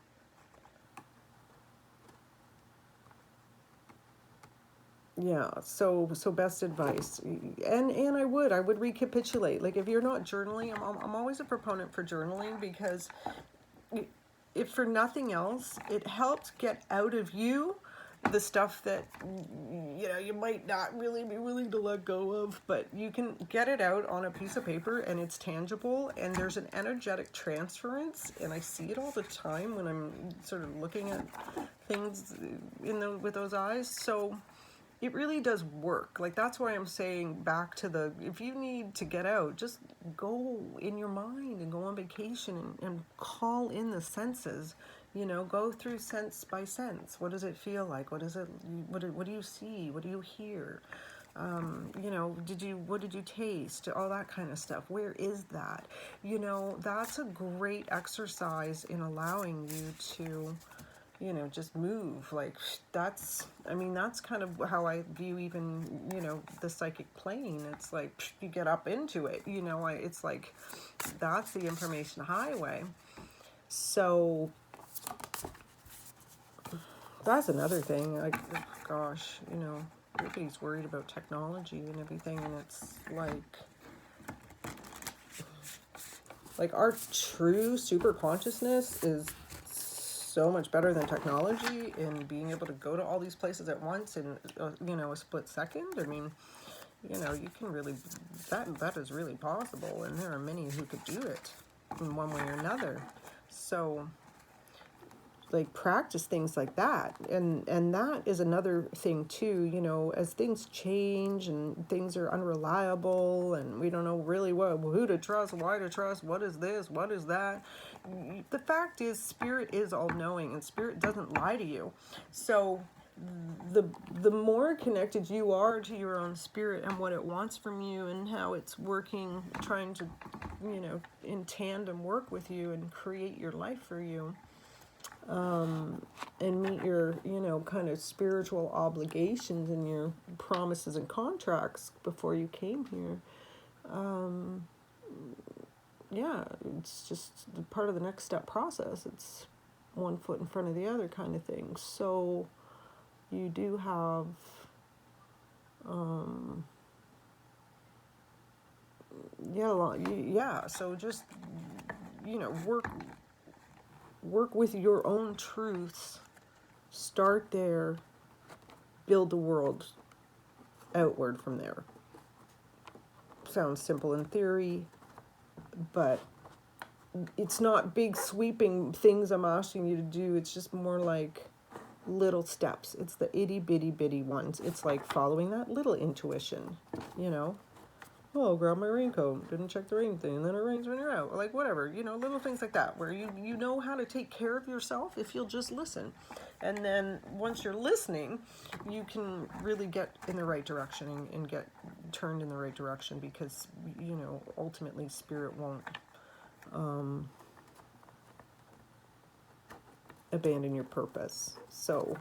Yeah, so best advice, and I would recapitulate. Like, if you're not journaling, I'm always a proponent for journaling because if for nothing else, it helps get out of you the stuff that you might not really be willing to let go of, but you can get it out on a piece of paper and it's tangible, and there's an energetic transference, and I see it all the time when I'm sort of looking at things with those eyes. So it really does work. Like, that's why I'm saying back to if you need to get out, just go in your mind and go on vacation and call in the senses. Go through sense by sense. What does it feel like? What do you see? What do you hear? What did you taste? All that kind of stuff. Where is that? That's a great exercise in allowing you to just move. Like, that's kind of how I view even, the psychic plane. It's like, you get up into it, it's like, that's the information highway. So that's another thing. Like, gosh, everybody's worried about technology and everything, and it's like our true super consciousness is so much better than technology in being able to go to all these places at once in a split second. I mean, you can really, that is really possible, and there are many who could do it in one way or another. So, like, practice things like that, and that is another thing too. As things change and things are unreliable, and we don't know really who to trust, why to trust, what is this, what is that. The fact is, spirit is all knowing, and spirit doesn't lie to you. So the more connected you are to your own spirit and what it wants from you and how it's working, trying to in tandem work with you and create your life for you, and meet your, kind of spiritual obligations and your promises and contracts before you came here. Yeah, it's just part of the next step process. It's one foot in front of the other kind of thing. So, you do have yeah, so just, you know, work with your own truths. Start there, build the world outward from there. Sounds simple in theory, but it's not big sweeping things I'm asking you to do. It's just more like little steps. It's the itty bitty bitty ones. It's like following that little intuition, you know. Oh, grab my raincoat. Didn't check the rain thing, and then it rains when you're out. Like, whatever, you know, little things like that, where you know how to take care of yourself if you'll just listen. And then once you're listening, you can really get in the right direction and get turned in the right direction, because, you know, ultimately spirit won't abandon your purpose. So,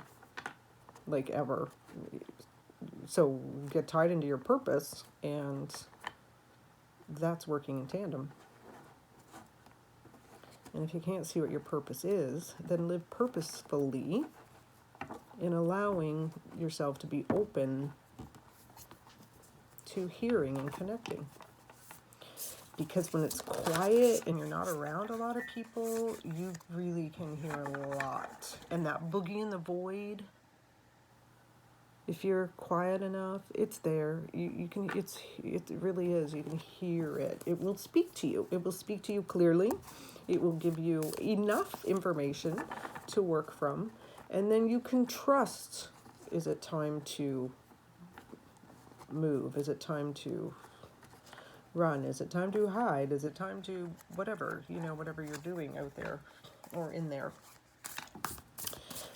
like, ever. So get tied into your purpose, and that's working in tandem. And if you can't see what your purpose is, then live purposefully in allowing yourself to be open to hearing and connecting. Because when it's quiet and you're not around a lot of people, you really can hear a lot. And that boogie in the void, if you're quiet enough, it's there. You can, it really is. You can hear it. It will speak to you. It will speak to you clearly. It will give you enough information to work from. And then you can trust, is it time to move? Is it time to run? Is it time to hide? Is it time to whatever, you know, whatever you're doing out there or in there.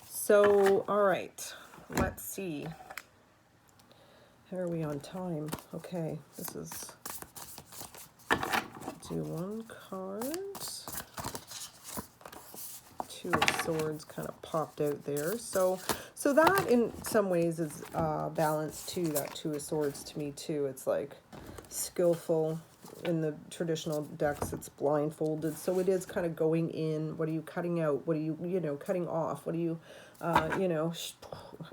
So, all right, let's see. How are we on time? Okay, this is, do one card. Two of Swords kind of popped out there. So that in some ways is balanced too, that Two of Swords to me too. It's like skillful. In the traditional decks, it's blindfolded. So it is kind of going in. What are you cutting out? What are you, you know, cutting off? What are you, you know,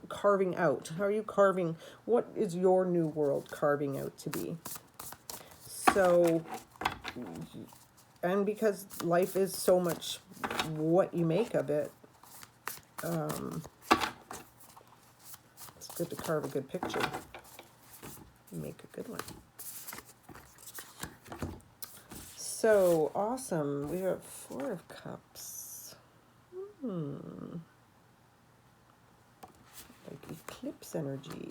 carving out? How are you carving? What is your new world carving out to be? So, and because life is so much what you make of it, it's good to carve a good picture. Make a good one. So, awesome. We have Four of Cups. Like eclipse energy.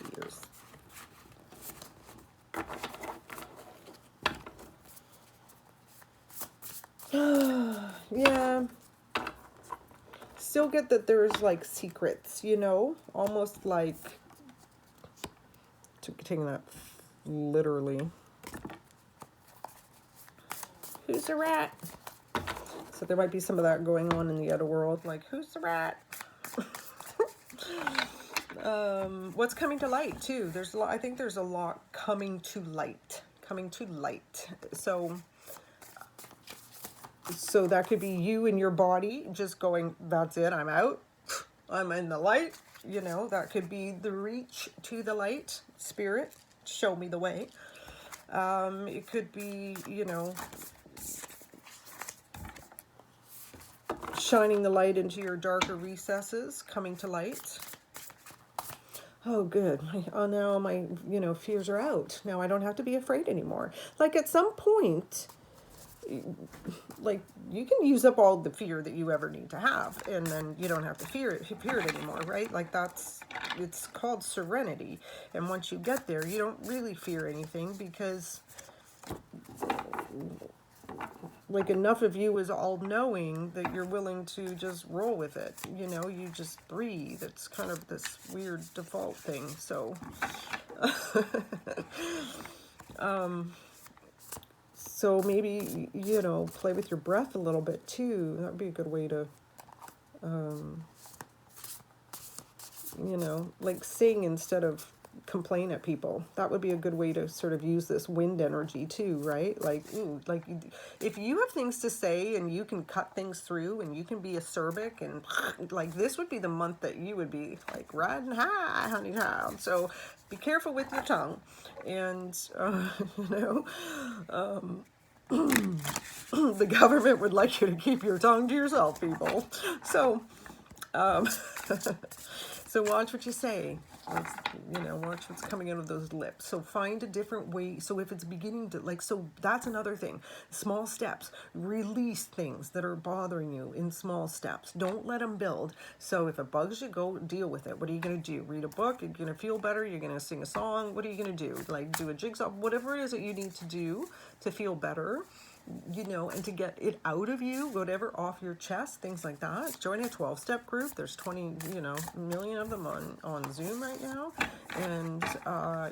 Yeah. Still get that there's like secrets, you know? Almost like, taking that literally. Who's the rat? So there might be some of that going on in the other world, like, who's the rat? What's coming to light too? There's a lot, I think there's a lot coming to light. So that could be you and your body just going, that's it, I'm out. I'm in the light. You know, that could be the reach to the light. Spirit, show me the way. It could be, you know, shining the light into your darker recesses, coming to light. Oh, good. Oh, now my, you know, fears are out. Now I don't have to be afraid anymore. Like at some point, like you can use up all the fear that you ever need to have, and then you don't have to fear it anymore, right? Like it's called serenity. And once you get there, you don't really fear anything, because like enough of you is all knowing that you're willing to just roll with it. You know, you just breathe. It's kind of this weird default thing. So, so maybe, you know, play with your breath a little bit too. That'd be a good way to, you know, like sing instead of complain at people. That would be a good way to sort of use this wind energy too, right? Like, ooh, like if you have things to say and you can cut things through and you can be acerbic and like this would be the month that you would be like riding high, honey child. So be careful with your tongue. And, you know, the government would like you to keep your tongue to yourself, people. So, so watch what you say. You know, watch what's coming out of those lips. So find a different way. So if it's beginning to like, so that's another thing. Small steps. Release things that are bothering you in small steps. Don't let them build. So if it bugs you, go deal with it. What are you going to do? Read a book? You're going to feel better? You're going to sing a song? What are you going to do? Like do a jigsaw? Whatever it is that you need to do to feel better. You know, and to get it out of you, whatever, off your chest, things like that. Join a 12-step group. There's 20, you know, million of them on Zoom right now. And,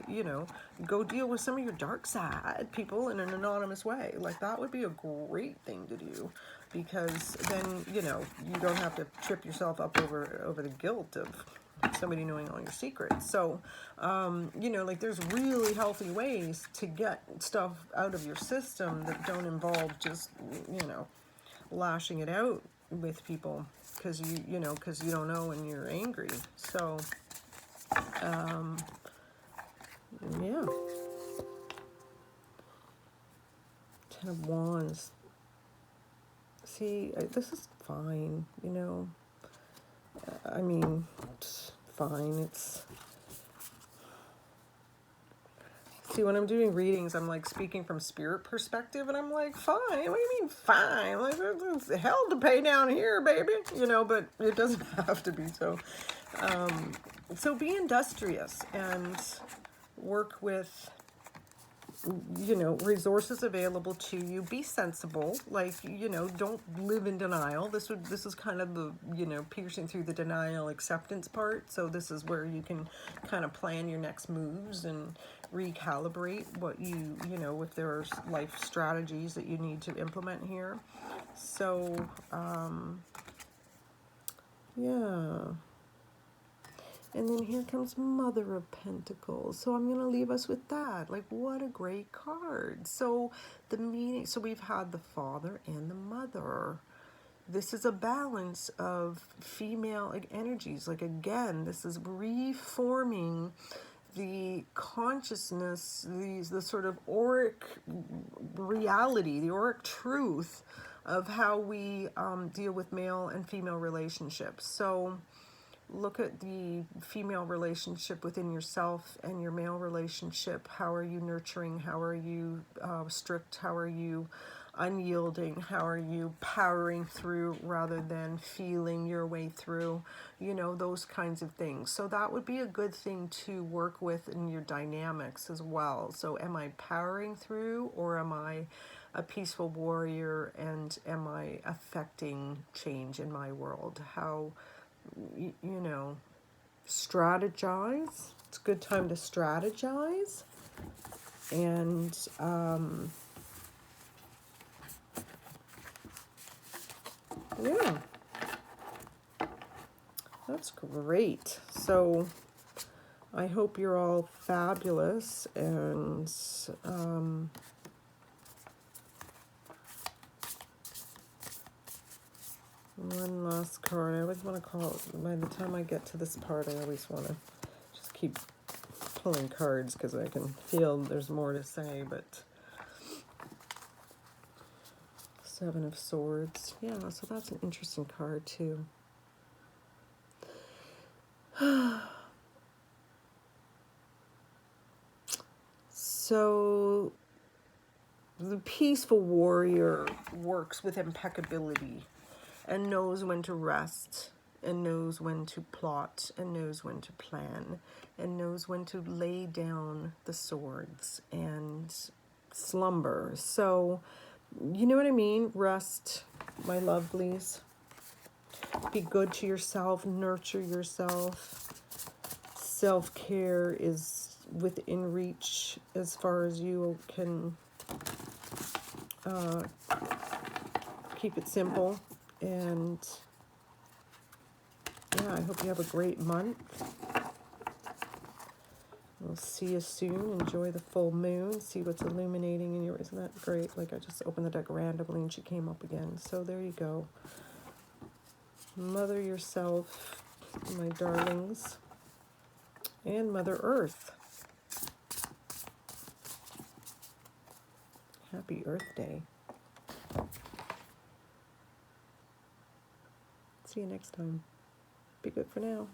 you know, go deal with some of your dark side, people, in an anonymous way. Like, that would be a great thing to do. Because then, you know, you don't have to trip yourself up over the guilt of somebody knowing all your secrets. So, you know, like there's really healthy ways to get stuff out of your system that don't involve just, you know, lashing it out with people because you know, because you don't know when you're angry. So, yeah. 10 of Wands. See, this is fine, you know. I mean, it's fine. It's... See, when I'm doing readings, I'm like speaking from spirit perspective, and I'm like, fine. What do you mean, fine? Like, there's hell to pay down here, baby. You know, but it doesn't have to be so. So be industrious and work with, you know, resources available to you. Be sensible. Like, you know, don't live in denial. This is kind of the, you know, piercing through the denial acceptance part. So this is where you can kind of plan your next moves and recalibrate what you know, if there are life strategies that you need to implement here. So, yeah. And then here comes Mother of Pentacles. So I'm going to leave us with that. Like, what a great card. So the meaning, so we've had the father and the mother. This is a balance of female energies. Like, again, this is reforming the consciousness, the sort of auric reality, the auric truth of how we deal with male and female relationships. So look at the female relationship within yourself and your male relationship. How are you nurturing? How are you strict? How are you unyielding? How are you powering through rather than feeling your way through? You know, those kinds of things. So that would be a good thing to work with in your dynamics as well. So am I powering through, or am I a peaceful warrior, and am I affecting change in my world? How, you know, strategize. It's a good time to strategize. And yeah, that's great. So I hope you're all fabulous. And one last card. I always want to call it, by the time I get to this part, I always want to just keep pulling cards because I can feel there's more to say. But Seven of Swords. Yeah, so that's an interesting card too. So the peaceful warrior works with impeccability and knows when to rest, and knows when to plot, and knows when to plan, and knows when to lay down the swords and slumber. So, you know what I mean? Rest, my lovelies. Be good to yourself, nurture yourself. Self-care is within reach as far as you can keep it simple. And yeah, I hope you have a great month. We'll see you soon. Enjoy the full moon. See what's illuminating in your... Isn't that great? Like, I just opened the deck randomly and she came up again. So there you go. Mother yourself, my darlings. And Mother Earth. Happy Earth Day. See you next time. Be good for now.